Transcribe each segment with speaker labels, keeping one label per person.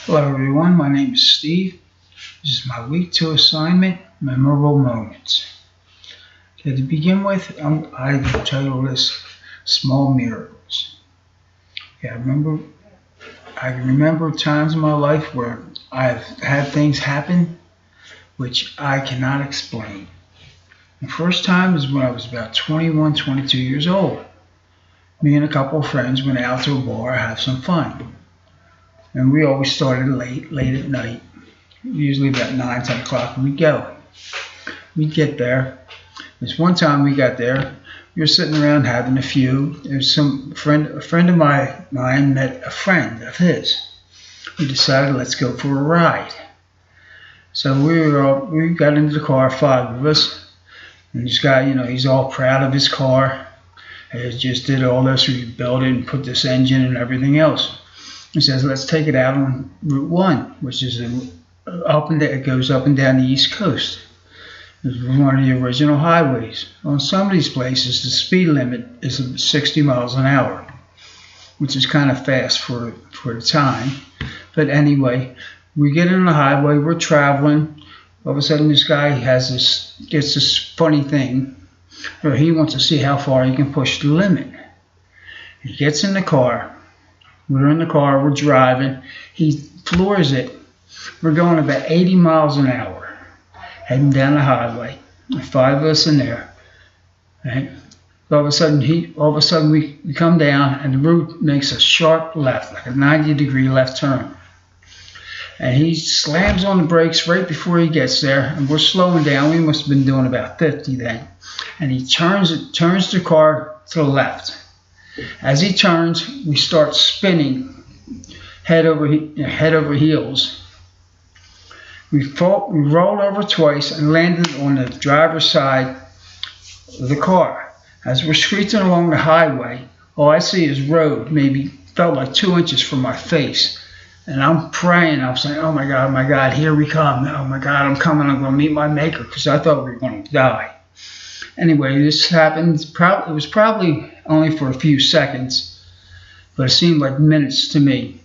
Speaker 1: Hello everyone, my name is Steve. This is my week 2 assignment, Memorable Moments. Okay, to begin with, I title this Small Miracles. Okay, I can remember times in my life where I've had things happen which I cannot explain. The first time was when I was about 21, 22 years old. Me and a couple of friends went out to a bar to have some fun. And we always started late at night, usually about 9, 10 o'clock we'd go. We'd get there. This one time we got there, we were sitting around having a few. There's a friend of mine met a friend of his. We decided let's go for a ride. So we got into the car, 5 of us. And this guy, he's all proud of his car. He just did all this, rebuilt it and put this engine and everything else. He says, let's take it out on Route 1, which is it goes up and down the East Coast. It's one of the original highways. On some of these places, the speed limit is 60 miles an hour, which is kind of fast for the time. But anyway, we get on the highway, we're traveling. All of a sudden, this guy gets this funny thing where he wants to see how far he can push the limit. He gets in the car. We're in the car, we're driving. He floors it. We're going about 80 miles an hour, heading down the highway. 5 of us in there. Right? All of a sudden we come down and the road makes a sharp left, like a 90-degree left turn. And he slams on the brakes right before he gets there, and we're slowing down. We must have been doing about 50 then. And he turns the car to the left. As he turns, we start spinning head over heels. We rolled over twice and landed on the driver's side of the car. As we're screeching along the highway, all I see is road, maybe felt like 2 inches from my face. And I'm praying, I'm saying, oh my God, here we come. Oh my God, I'm coming, I'm going to meet my maker, because I thought we were going to die. Anyway, this happened, it was probably only for a few seconds, but it seemed like minutes to me.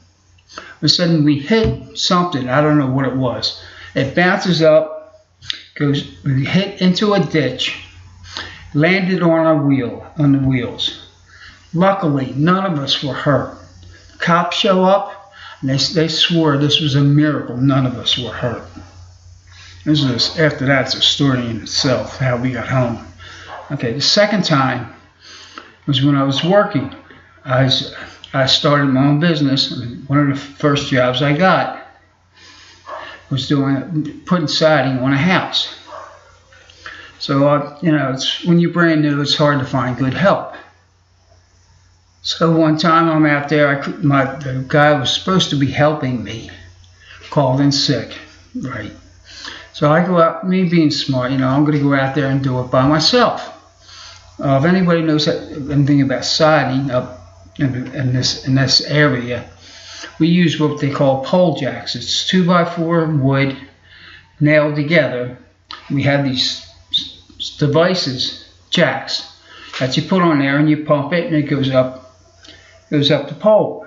Speaker 1: All of a sudden we hit something, I don't know what it was. It bounces up, we hit into a ditch, landed on the wheels. Luckily, none of us were hurt. Cops show up, and they swore this was a miracle, none of us were hurt. After that, it's a story in itself, how we got home. Okay, the second time was when I was working. I started my own business. One of the first jobs I got was putting siding on a house. So, when you're brand new, it's hard to find good help. So one time I'm out there, the guy who was supposed to be helping me called in sick, right? So I go out, me being smart, I'm going to go out there and do it by myself. If anybody knows anything about siding up in this area, we use what they call pole jacks. It's 2x4 wood nailed together. We have these devices, jacks, that you put on there and you pump it and it goes up the pole.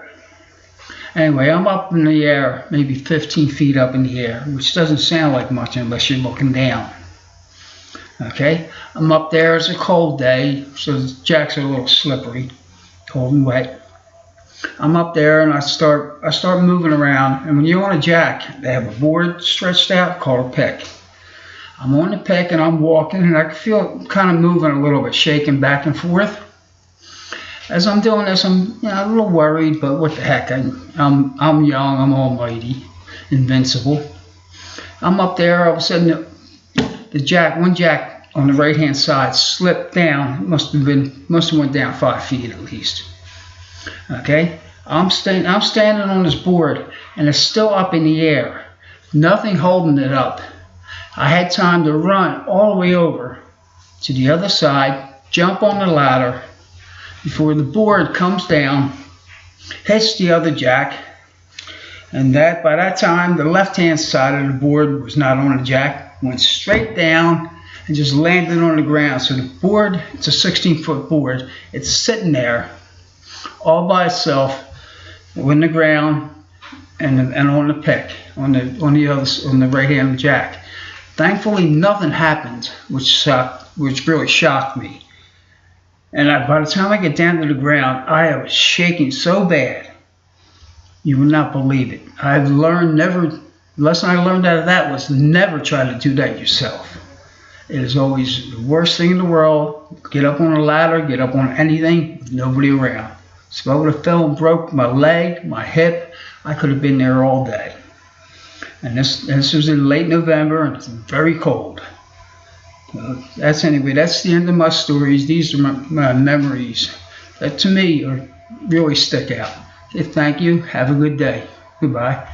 Speaker 1: Anyway, I'm up in the air, maybe 15 feet up in the air, which doesn't sound like much unless you're looking down. Okay, I'm up there, it's a cold day, so the jacks are a little slippery, cold and wet. I'm up there and I start moving around, and when you're on a jack, they have a board stretched out called a pick. I'm on the pick and I'm walking, and I can feel kind of moving a little bit, shaking back and forth. As I'm doing this, I'm a little worried, but what the heck, I'm young, I'm almighty, invincible. I'm up there, all of a sudden one jack on the right hand side slipped down. It must have went down 5 feet at least. Okay, I'm standing on this board and it's still up in the air, nothing holding it up. I had time to run all the way over to the other side, jump on the ladder before the board comes down, hits the other jack, and by that time the left hand side of the board was not on the jack, went straight down and just landed on the ground. So the board, it's a 16-foot board, it's sitting there all by itself on the ground, and on the pick, on the right hand jack. Thankfully, nothing happened, which really shocked me. And by the time I get down to the ground, I was shaking so bad, you would not believe it. I've learned the lesson I learned out of that was never try to do that yourself. It is always the worst thing in the world. Get up on a ladder, get up on anything, with nobody around. So if I would have fell and broke my leg, my hip, I could have been there all day. And this was in late November, and it's very cold. That's the end of my stories. These are my memories that to me really stick out. Okay, thank you. Have a good day. Goodbye.